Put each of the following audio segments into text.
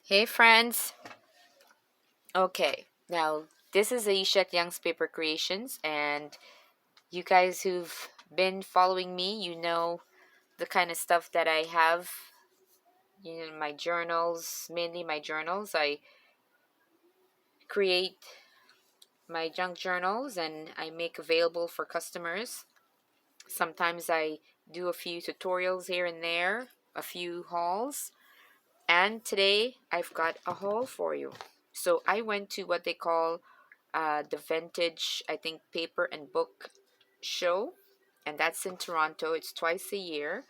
Hey friends. Okay, now this is Ayesha at Youngspapercreations, and you guys who've been following me, you know the kind of stuff that I have. My journals, mainly my journals. I create my junk journals and I make available for customers. Sometimes I do a few tutorials here and there, a few hauls, and today I've got a haul for you. So I went to what they call the vintage, I think, paper and book show, and that's in Toronto. It's twice a year,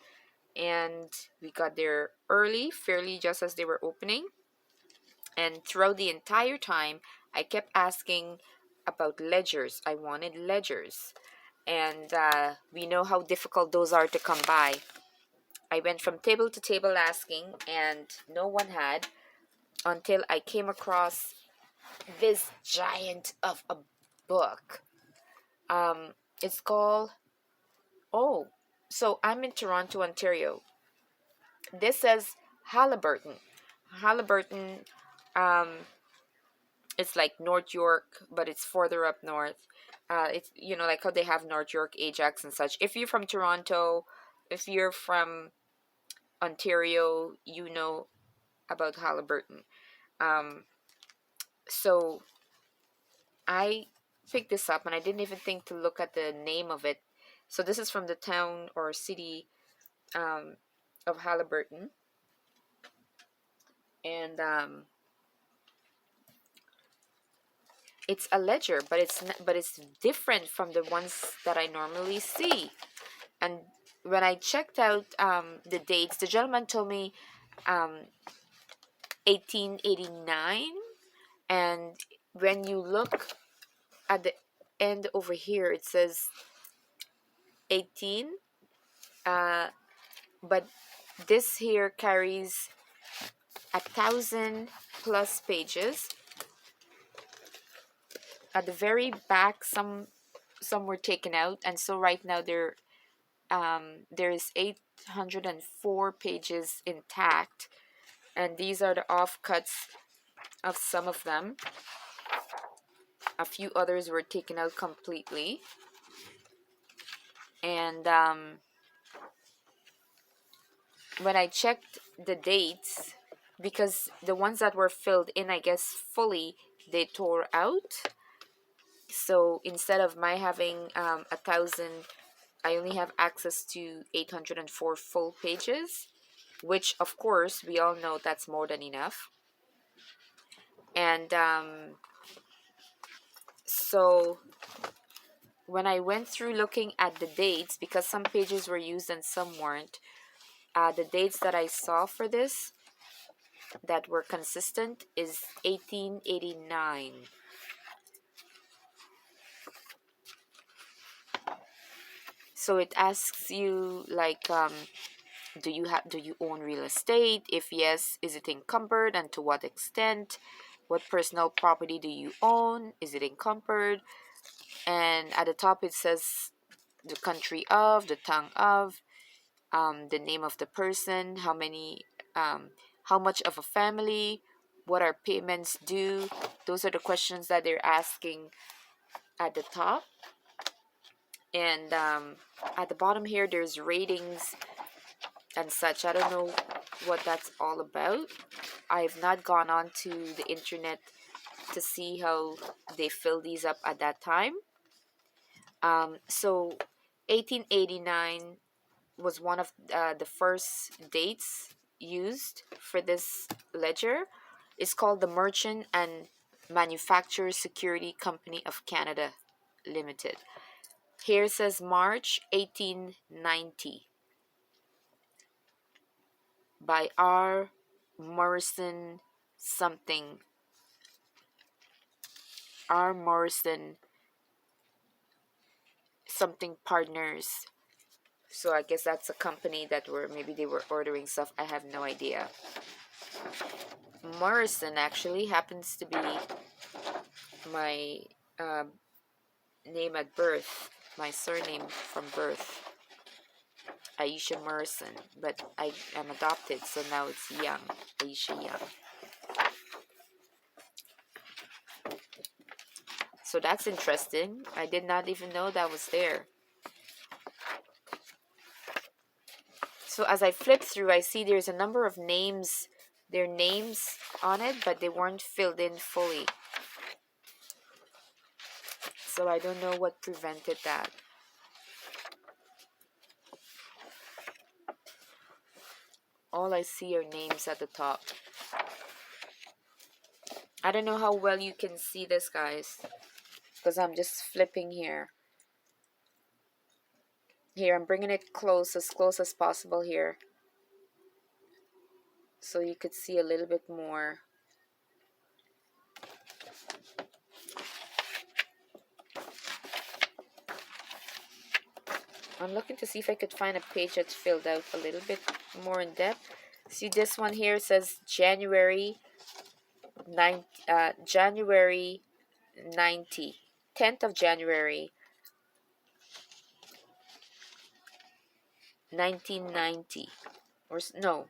and we got there early, fairly just as they were opening. And throughout the entire time, I kept asking about ledgers. I wanted ledgers, and we know how difficult those are to come by. I went from table to table asking, and no one had until I came across this giant of a book. It's called, oh, so I'm in Toronto, Ontario. This says Halliburton. Halliburton, um, it's like North York, but it's further up north. It's, like how they have North York, Ajax, and such. If you're from Toronto, if you're from Ontario, you know about Halliburton. Um, so I picked this up and I didn't even think to look at the name of it. So this is from the town or city um, of Halliburton, and it's a ledger, but it's different from the ones that I normally see. And when I checked out the dates, the gentleman told me um, 1889, and when you look at the end over here, it says 18. Uh, but this here carries 1,000 plus pages. At the very back, some were taken out, and so right now there's 804 pages intact, and these are the offcuts of some of them. A few others were taken out completely, and when I checked the dates, because the ones that were filled in, I guess fully, they tore out. So instead of my having 1,000, I only have access to 804 full pages, which of course we all know that's more than enough. And so when I went through looking at the dates, because some pages were used and some weren't, the dates that I saw for this that were consistent is 1889. So it asks you like, do you own real estate? If yes, is it encumbered and to what extent? What personal property do you own? Is it encumbered? And at the top it says the country of, the town of, the name of the person, how much of a family, what are payments due. Those are the questions that they're asking at the top. And at the bottom here, there's ratings and such. I don't know what that's all about. I've not gone on to the internet to see how they fill these up at that time. So 1889 was one of the first dates used for this ledger. It's called the Merchant and Manufacturer Security Company of Canada Limited. Here it says March 1890 by R. Morrison something. R. Morrison something partners. So I guess that's a company that maybe they were ordering stuff. I have no idea. Morrison actually happens to be my name at birth, my surname from birth, Ayesha Morrison. But I am adopted, so now it's Young, Ayesha Young. So that's interesting. I did not even know that was there. So as I flip through, I see there's a number of names. There are names on it, but they weren't filled in fully. So I don't know what prevented that. All I see are names at the top. I don't know how well you can see this, guys, because I'm just flipping here. Here, I'm bringing it close as possible here, so you could see a little bit more. I'm looking to see if I could find a page that's filled out a little bit more in depth. See this one here says January 9, January 90, 10th of January 1990, or no,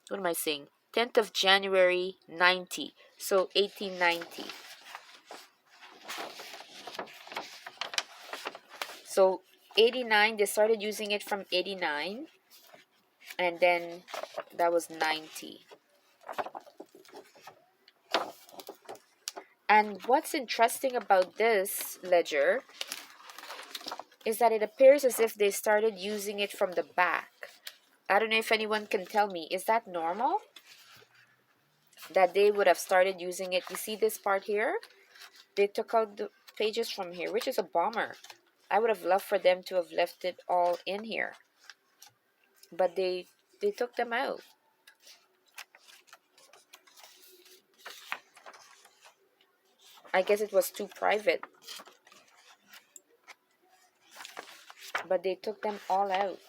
what am I saying? 10th of January 90, so 1890. So 89, they started using it from 89, and then that was 90. And what's interesting about this ledger is that it appears as if they started using it from the back. I don't know if anyone can tell me, is that normal? That they would have started using it. You see this part here? They took out the pages from here, which is a bummer. I would have loved for them to have left it all in here. But they took them out. I guess it was too private. But they took them all out.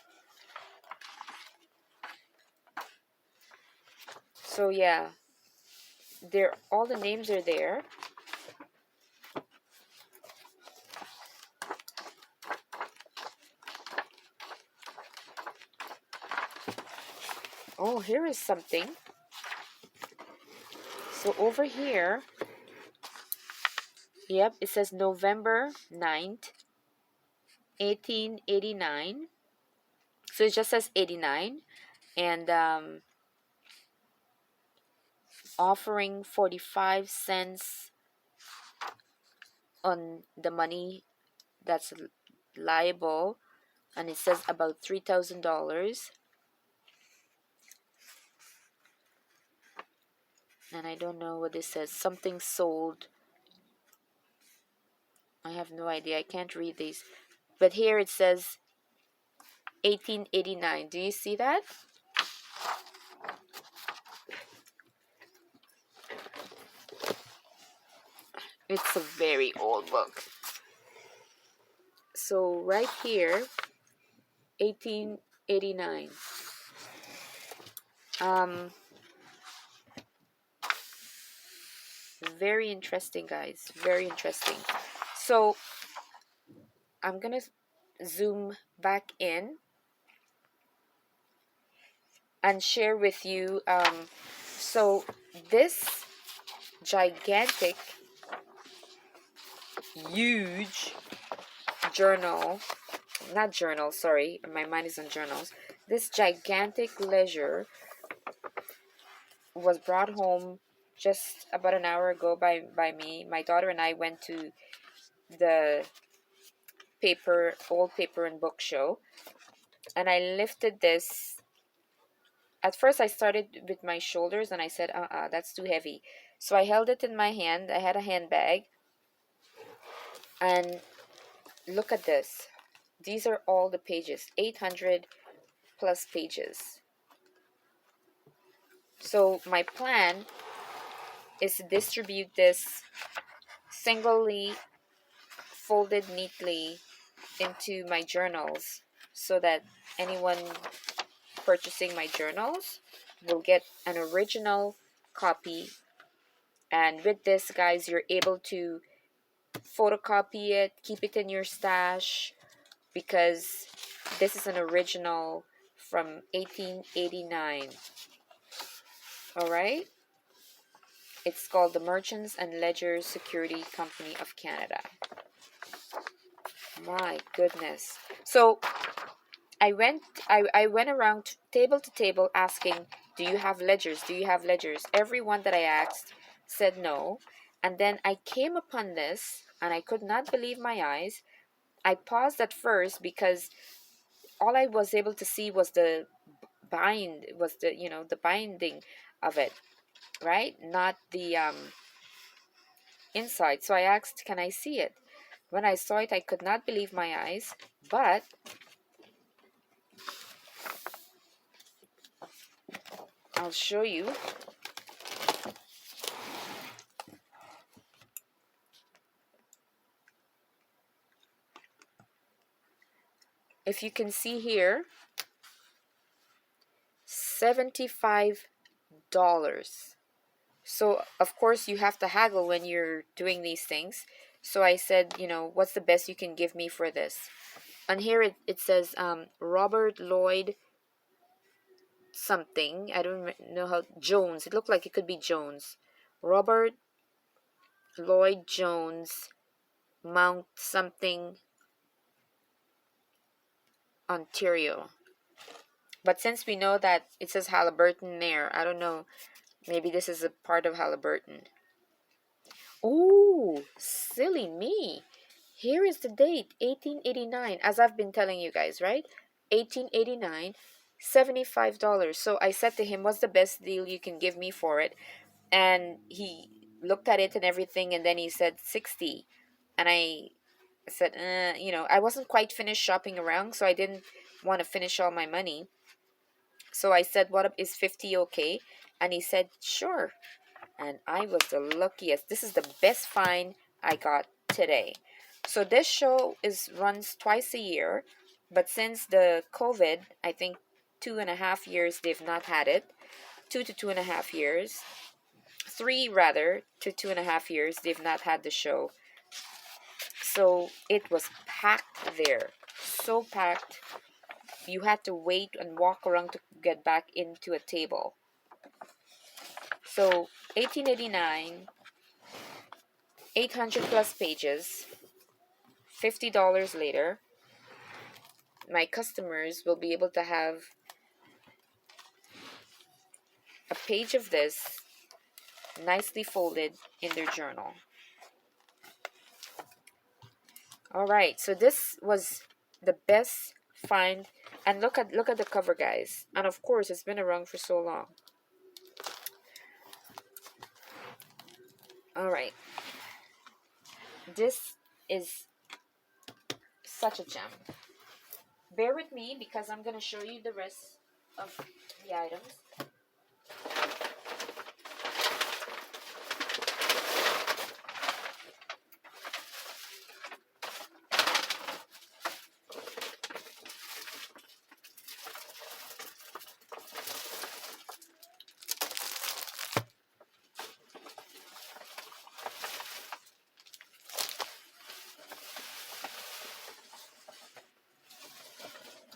So yeah, all the names are there. Oh, here is something. So over here, yep, it says November 9th, 1889. So it just says 89. And offering 45 cents on the money that's liable. And it says about $3,000. And I don't know what this says. Something sold. I have no idea. I can't read these. But here it says 1889. Do you see that? It's a very old book. So right here, 1889. Very interesting, guys. Very interesting. So I'm gonna zoom back in and share with you. So this gigantic, huge journal, not journal, sorry, my mind is on journals. This gigantic ledger was brought home just about an hour ago by me. My daughter and I went to the old paper and book show, and I lifted this. At first I started with my shoulders and I said, that's too heavy. So I held it in my hand. I had a handbag, and look at this. These are all the pages, 800 plus pages. So my plan is to distribute this singly, folded neatly into my journals, so that anyone purchasing my journals will get an original copy. And with this, guys, you're able to photocopy it, keep it in your stash, because this is an original from 1889. All right? It's called the Merchants and Ledgers Security Company of Canada. My goodness. So I went around table to table asking, do you have ledgers? Do you have ledgers? Everyone that I asked said no. And then I came upon this and I could not believe my eyes. I paused at first because all I was able to see was the the binding of it, right? Not the inside. So I asked, can I see it? When I saw it, I could not believe my eyes, but I'll show you. If you can see here, $75. So, of course, you have to haggle when you're doing these things. So I said, what's the best you can give me for this? And here it says Robert Lloyd something. I don't know how. Jones. It looked like it could be Jones. Robert Lloyd Jones, Mount something, Ontario. But since we know that it says Halliburton there, I don't know. Maybe this is a part of Halliburton. Oh, silly me. Here is the date, 1889, as I've been telling you guys, right? 1889, $75. So I said to him, what's the best deal you can give me for it? And he looked at it and everything, and then he said 60. And I said, I wasn't quite finished shopping around, so I didn't want to finish all my money. So I said, what is 50 okay? And he said, sure. And I was the luckiest. This is the best find I got today. So this show runs twice a year, but since the COVID, I think 2.5 years they've not had it. 2 to 2.5 years. 3 rather to 2.5 years they've not had the show. So it was packed there. So packed. You had to wait and walk around to get back into a table. So 1889, 800 plus pages, $50 later, my customers will be able to have a page of this nicely folded in their journal. All right, so this was the best find, and look at the cover, guys. And of course, it's been around for so long. All right, this is such a gem. Bear with me because I'm going to show you the rest of the items.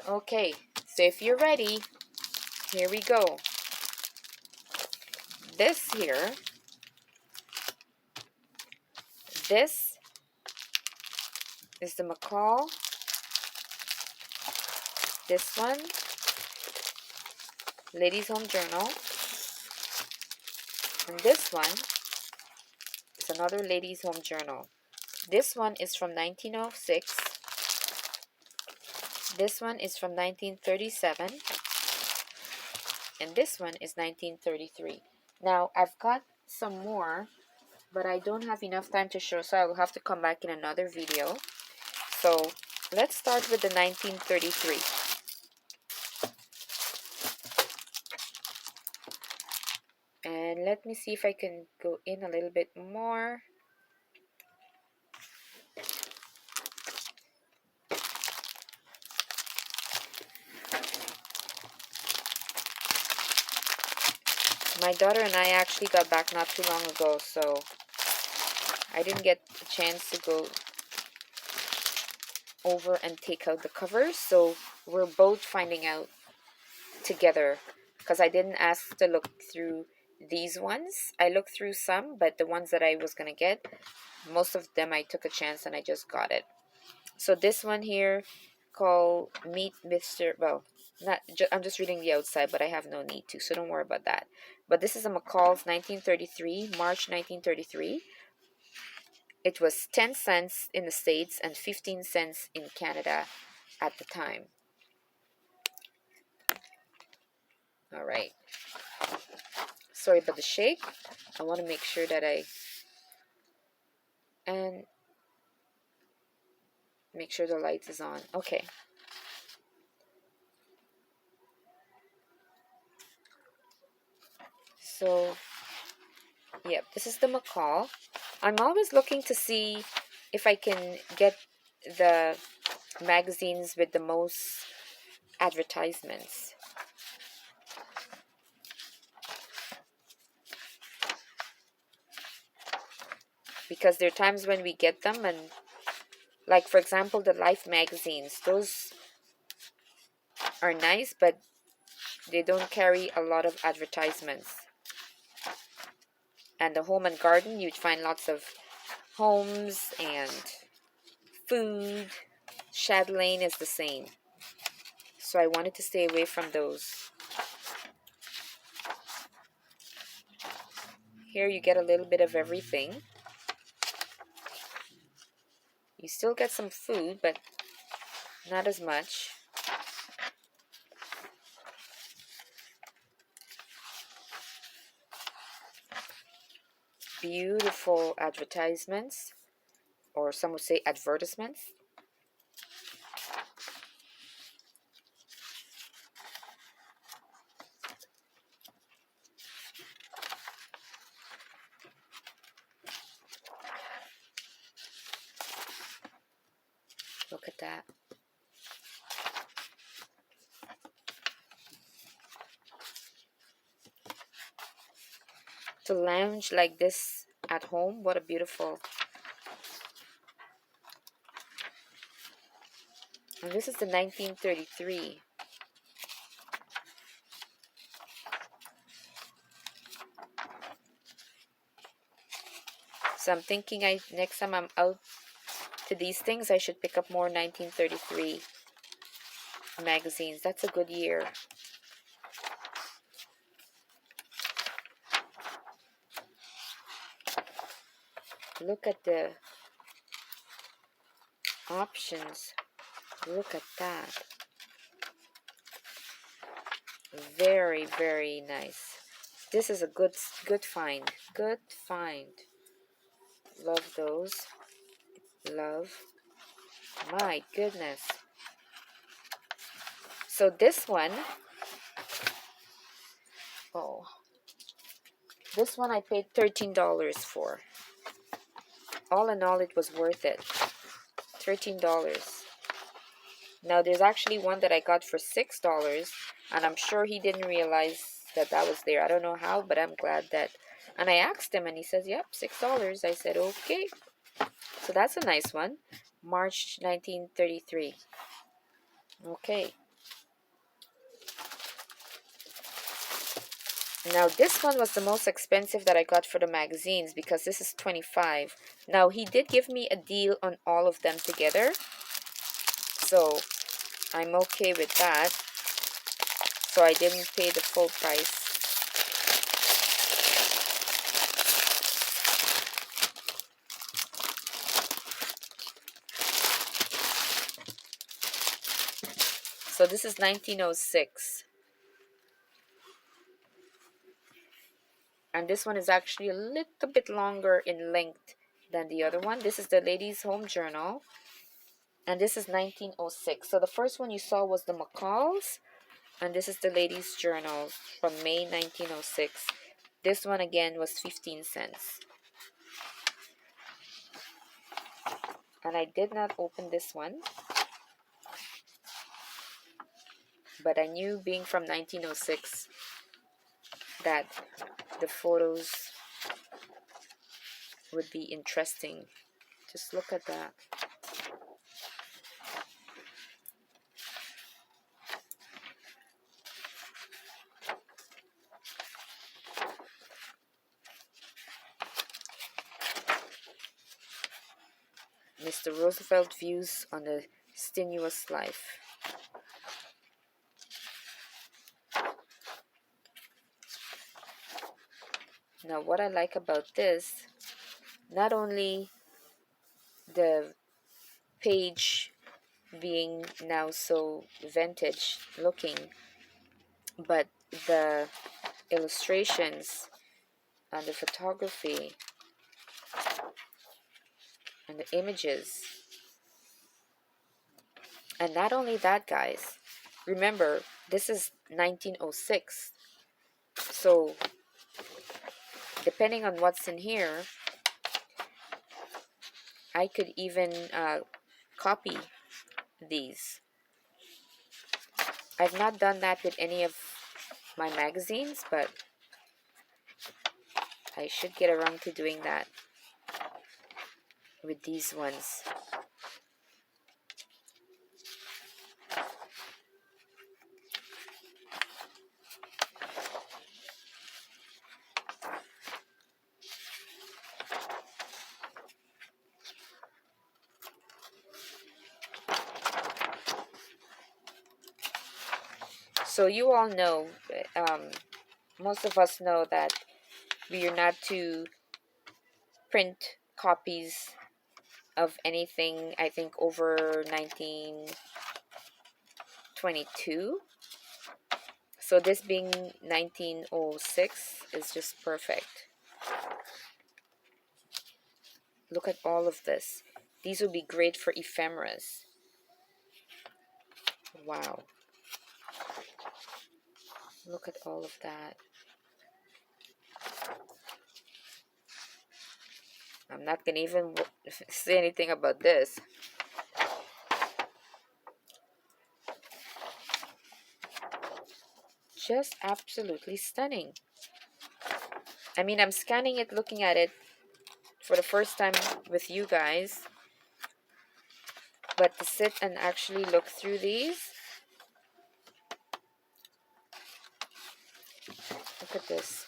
Okay, so if you're ready, here we go. This here, this is the McCall. This one, Ladies Home Journal. And this one is another Ladies Home Journal. This one is from 1906. This one is from 1937. And this one is 1933. Now, I've got some more, but I don't have enough time to show, so I will have to come back in another video. So, let's start with the 1933. And let me see if I can go in a little bit more. My daughter and I actually got back not too long ago, so I didn't get a chance to go over and take out the covers. So we're both finding out together because I didn't ask to look through these ones. I looked through some, but the ones that I was going to get, most of them I took a chance and I just got it. So this one here called Meet Mr. Well, not I'm just reading the outside, but I have no need to, so don't worry about that. But this is a McCall's 1933, March 1933. It was 10 cents in the States and 15 cents in Canada at the time. All right. Sorry about the shake. I want to make sure that and make sure the light is on. Okay. So, yep, this is the McCall. I'm always looking to see if I can get the magazines with the most advertisements. Because there are times when we get them and, like, for example, the Life magazines, those are nice, but they don't carry a lot of advertisements. And the Home and Garden, you'd find lots of homes and food. Chatelaine is the same. So I wanted to stay away from those. Here you get a little bit of everything. You still get some food, but not as much. Beautiful advertisements, or some would say advertisements. Look at that. To lounge like this at home, what a beautiful. And this is the 1933. So I'm thinking next time I'm out to these things, I should pick up more 1933 magazines. That's a good year. Look at the options. Look at that. Very, very nice. This is a good find. Good find. Love those. Love. My goodness. So this one, oh, this one I paid $13 for. All in all, it was worth it. $13. Now, there's actually one that I got for $6, and I'm sure he didn't realize that that was there. I don't know how, but I'm glad that. And I asked him, and he says, yep, $6. I said, okay. So that's a nice one. March 1933. Okay. Now, this one was the most expensive that I got for the magazines because this is $25. Now, he did give me a deal on all of them together. So, I'm okay with that. So, I didn't pay the full price. So, this is 1906. And this one is actually a little bit longer in length than the other one. This is the Ladies' Home Journal. And this is 1906. So the first one you saw was the McCall's. And this is the Ladies' Journal from May 1906. This one again was 15 cents. And I did not open this one. But I knew, being from 1906, that the photos would be interesting. Just look at that. Mr. Roosevelt Views on a Strenuous Life. Now, what I like about this, not only the page being now so vintage looking, but the illustrations and the photography and the images. And not only that, guys, remember, this is 1906. So, depending on what's in here, I could even copy these. I've not done that with any of my magazines, but I should get around to doing that with these ones. So you all know, most of us know that we are not to print copies of anything, I think, over 1922. So this being 1906 is just perfect. Look at all of this. These would be great for ephemeras. Wow. Look at all of that. I'm not going to even say anything about this. Just absolutely stunning. I mean, I'm scanning it, looking at it for the first time with you guys. But to sit and actually look through these, look at this.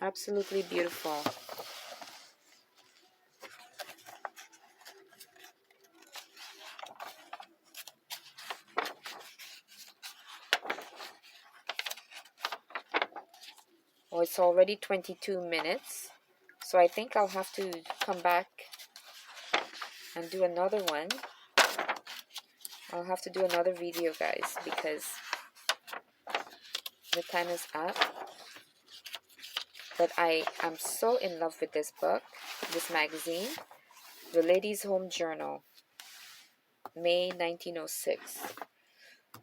Absolutely beautiful. Oh, it's already 22 minutes. So I think I'll have to come back and do another one. I'll have to do another video, guys, because the time is up. But I am so in love with this book, this magazine, The Ladies' Home Journal, May 1906.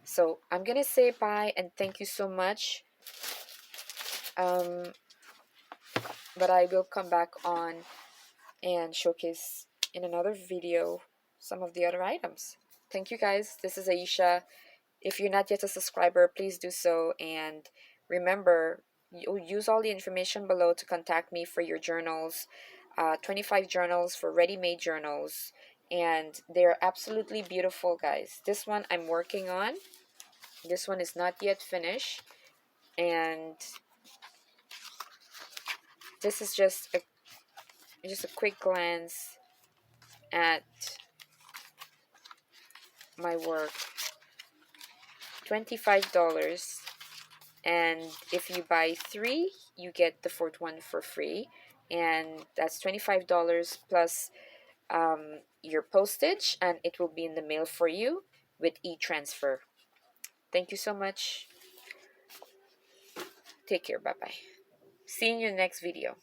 So I'm going to say bye and thank you so much. But I will come back on and showcase in another video some of the other items. Thank you, guys. This is Ayesha. If you're not yet a subscriber, please do so. And remember, you'll use all the information below to contact me for your journals. 25 journals for ready-made journals. And they're absolutely beautiful, guys. This one I'm working on. This one is not yet finished. And this is just a quick glance at my work. $25, and if you buy 3 you get the 4th one for free, and that's $25 plus your postage, and it will be in the mail for you with e-transfer. Thank you so much. Take care. Bye bye. See you in your next video.